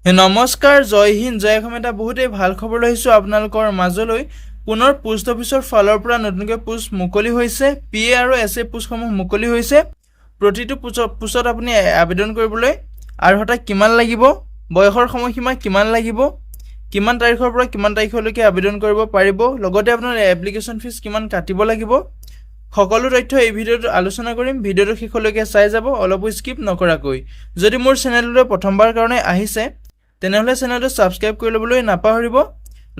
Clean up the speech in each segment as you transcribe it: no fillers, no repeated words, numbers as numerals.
নমস্কাৰ, জয় হিন্দ, জয় অসম। এটা বহুতেই ভাল খবৰ লৈছো আপোনালোকৰ মাজলৈ। পুনৰ পোষ্ট অফিচৰ ফালৰ পৰা নতুনকৈ পোষ্ট মুকলি হৈছে। পিএ আৰু এছএ পোষ্টসমূহ মুকলি হৈছে। প্ৰতিটো পোষ্টত আপুনি আবেদন কৰিবলৈ আৰ্হতা কিমান লাগিব, বয়সৰ সময়সীমা কিমান লাগিব, কিমান তাৰিখৰ পৰা কিমান তাৰিখলৈকে আবেদন কৰিব পাৰিব, লগতে আপোনাৰ এপ্লিকেশ্যন ফিজ কিমান কাটিব লাগিব, সকলো তথ্য এই ভিডিঅ'টো আলোচনা কৰিম। ভিডিঅ'টো শেষলৈকে চাই যাব, অলপো স্কিপ নকৰাকৈ। যদি মোৰ চেনেললৈ প্ৰথমবাৰ কাৰণে আহিছে তেনেহলে চেনেলটো সাবস্ক্ৰাইব কৰি ল'বলৈ নাপাহৰিব।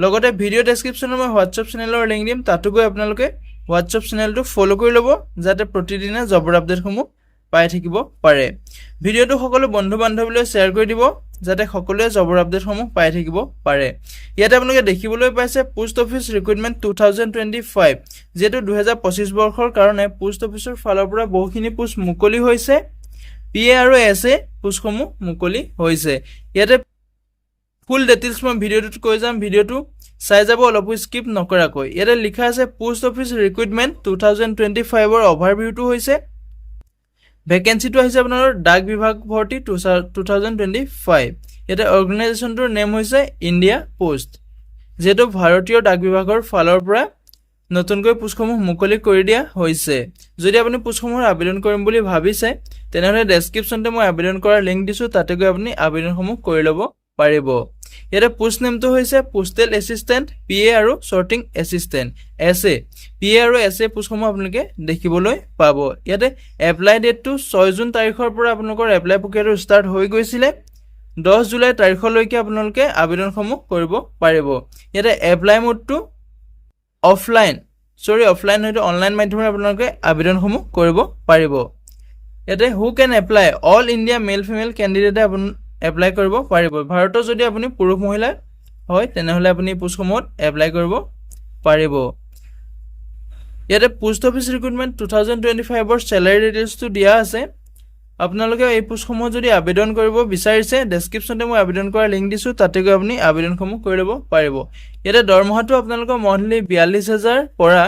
লগতে ভিডিঅ' ডেসক্ৰিপচনত মই হোৱাটছআপ চেনেলৰ লিংক দিম, তাতো গৈ আপোনালোকে হোৱাটছআপ চেনেলটো ফলো কৰি ল'ব যাতে প্ৰতিদিনে জবৰ আপডেটসমূহ পাই থাকিব পাৰে। ভিডিঅ'টো সকলো বন্ধু বান্ধৱীলৈ শ্বেয়াৰ কৰি দিব যাতে সকলোৱে জবৰ আপডেটসমূহ পাই থাকিব পাৰে। ইয়াতে আপোনালোকে দেখিবলৈ পাইছে পোষ্ট অফিচ ৰিক্ৰুটমেণ্ট 2025, যেটো 2025 বৰ্ষৰ কাৰণে পোষ্ট অফিচৰ ফালৰ পৰা বহুখিনি পোষ্ট মুকলি হৈছে। পিএ আৰু এছএ পোষ্টসমূহ মুকলি হৈছে। ইয়াতে ফুল ডিটেইলছ মই ভিডিঅ'টোত কৈ যাম, ভিডিঅ'টো চাই যাব, অলপো স্কিপ নকৰাকৈ। ইয়াতে লিখা আছে পোষ্ট অফিচ ৰিক্ৰুটমেণ্ট 2025 ৰ অভাৰভিউটো হৈছে। ভেকেন্সিটো আহিছে আপোনাৰ ডাক বিভাগ ভৰ্তি 2025। ইয়াতে অৰ্গেনাইজেশ্যনটোৰ নেম হৈছে ইণ্ডিয়া পোষ্ট, যেটো ভাৰতীয় ডাক বিভাগৰ ফালৰ পৰা নতুনকৈ পোষ্টসমূহ মুকলি কৰি দিয়া হৈছে। যদি আপুনি পোষ্টসমূহৰ আবেদন কৰিম বুলি ভাবিছে তেনেহলে ডেসক্ৰিপচনতে মই আবেদন কৰাৰ লিংক দিছো, তাতে গৈ আপুনি আবেদনসমূহ কৰি ল'ব পাৰিব। ইয়াতে পোষ্ট নেমটো হৈছে পোষ্টেল এছিষ্টেণ্ট পিএ আৰু সৰ্টিং এছিষ্টেণ্ট এছএ। পিএ আৰু এছএ পোষ্টসমূহ আপোনালোকে দেখিবলৈ পাব। ইয়াতে এপ্লাই ডেটটো 6 জুন তাৰিখৰ পৰা আপোনালোকৰ এপ্লাই প্ৰক্ৰিয়াটো ষ্টাৰ্ট হৈ গৈছিলে। 10 জুলাই তাৰিখলৈকে আপোনালোকে আবেদনসমূহ কৰিব পাৰিব। ইয়াতে এপ্লাই মোডটো অফলাইন হয়তো অনলাইন মাধ্যমেৰে আপোনালোকে আবেদনসমূহ কৰিব পাৰিব। ইয়াতে who can apply, all India male female কেণ্ডিডেটে এপ্লাই কৰিব পাৰিব। ভাৰতৰ যদি আপুনি পুৰুষ মহিলা হয় তেনেহলে আপুনি পোষ্টসমূহত এপ্লাই কৰিব পাৰিব। ইয়াতে পোষ্ট অফিচ ৰিক্ৰুটমেণ্ট 2025 ৰ স্যালাৰি ডিটেইলছটো দিয়া আছে। আপোনালোকে এই পোষ্টসমূহ যদি আবেদন কৰিব বিচাৰিছে ডেসক্ৰিপচনতে মই আবেদন কৰাৰ লিংক দিছো, তাতে গৈ আপুনি আবেদনসমূহ কৰি ল'ব পাৰিব। ইয়াতে দৰমহাটো আপোনালোকৰ মন্থলি 42,000 পৰা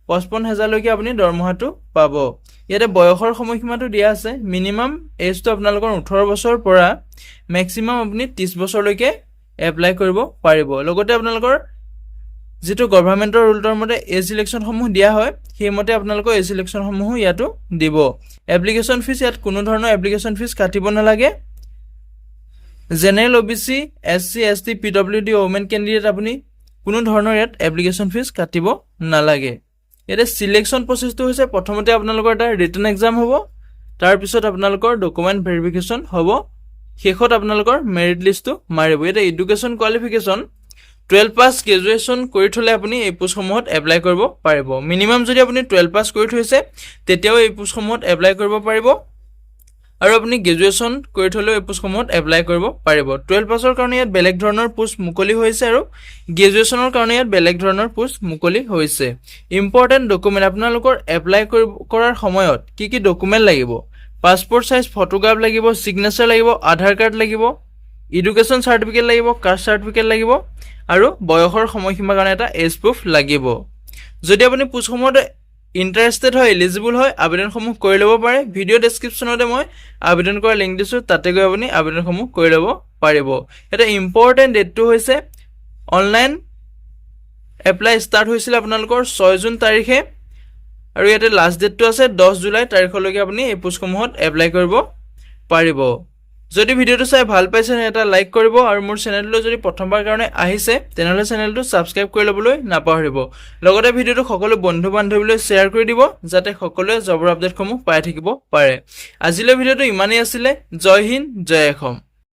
55,000 লৈকে আপুনি দৰমহাটো পাব। ইয়াতে বয়সৰ সময়সীমাটো দিয়া আছে। মিনিমাম এজটো আপোনালোকৰ 18 বছৰ পৰা মেক্সিমাম আপুনি 30 বছৰলৈকে এপ্লাই কৰিব পাৰিব। লগতে আপোনালোকৰ যেটো গভৰ্ণমেণ্টৰ ৰুলৰ মতে এজ সিলেকশ্যনসমূহ দিয়া হয়, সেইমতে আপোনালোকৰ এজ সিলেকশ্যনসমূহ ইয়াতো দিব। এপ্লিকেশ্যন ফিজ, ইয়াত কোনো ধৰণৰ এপ্লিকেশ্যন ফিজ কাটিব নালাগে। General OBC SC ST PWD women candidate আপুনি কোনো ধৰণৰ ইয়াত এপ্লিকেশ্যন ফিজ কাটিব নালাগে। ইয়াতে সিলেকশ্যন প্ৰসেসটো হৈছে প্ৰথমতে আপোনালোকৰ এটা ৰিটেন এক্সাম হ'ব, তাৰ পিছত আপোনালোকৰ ডকুমেন্ট ভেৰিফিকেশ্যন হ'ব, শেষত আপোনালোকৰ মেৰিট লিষ্টটো মাৰিব। ইয়াতে এডুকেশ্যন কোৱালিফিকেশ্যন 12 পাছ গ্ৰেজুৱেশ্যন কৰি থলে আপুনি এই পোষ্টসমূহত এপ্লাই কৰিব পাৰিব। মিনিমাম যদি আপুনি 12 পাছ কৰি থৈছে তেতিয়াও এই পোষ্টসমূহত এপ্লাই কৰিব পাৰিব, আৰু আপুনি গ্ৰেজুৱেশ্যন কৰি থলেও এই পোষ্টসমূহত এপ্লাই কৰিব পাৰিব। 12 পাছৰ কাৰণে ইয়াত বেলেগ ধৰণৰ পোষ্ট মুকলি হৈছে আৰু গ্ৰেজুৱেশ্যনৰ কাৰণে ইয়াত বেলেগ ধৰণৰ পোষ্ট মুকলি হৈছে। ইম্পৰ্টেন্ট ডকুমেন্ট, আপোনালোকৰ এপ্লাই কৰাৰ সময়ত কি কি ডকুমেন্ট লাগিব? পাছপোৰ্ট সাইজ ফটোগ্ৰাফ লাগিব, সিগনেচাৰ লাগিব, আধাৰ কাৰ্ড লাগিব, এডুকেশ্যন সাৰ্টিফিকেট লাগিব, কাষ্ট সাৰ্টিফিকেট লাগিব, আৰু বয়সৰ সময়সীমাৰ কাৰণে এটা এজ প্ৰুফ লাগিব। যদি আপুনি পোষ্টসমূহত ইন্টাৰেষ্টেড হয়, এলিজিবল হয়, আবেদনসমূহ কৰি ল'ব পাৰে। ভিডিঅ' ডেসক্ৰিপচনতে মই আবেদন কৰাৰ লিংক দিছো, তাতে গৈ আপুনি আবেদনসমূহ কৰি ল'ব পাৰিব। এটা ইম্পৰ্টেন্ট ডেটটো হৈছে অনলাইন এপ্লাই ষ্টাৰ্ট হৈছিল আপোনালোকৰ 6 জুন তাৰিখে, আৰু ইয়াতে লাষ্ট ডেটটো আছে 10 জুলাই তাৰিখলৈকে আপুনি এই পোষ্টসমূহত এপ্লাই কৰিব পাৰিব। যদি ভিডিঅ'টো চাই ভাল পাইছে এটা লাইক কৰিব, আৰু মোৰ চেনেললৈ যদি প্ৰথমবাৰ কাৰণে আহিছে তেনেহলে চেনেলটো সাবস্ক্ৰাইব কৰি ল'বলৈ নাপাহৰিব। লগতে ভিডিঅ'টো সকলো বন্ধু বান্ধৱীলৈ শ্বেয়াৰ কৰি দিব যাতে সকলোৱে জবৰ আপডেটসমূহ পাই থাকিব পাৰে। আজিলৈ ভিডিঅ'টো ইমানেই আছিলে। জয় হিন্দ, জয় অসম।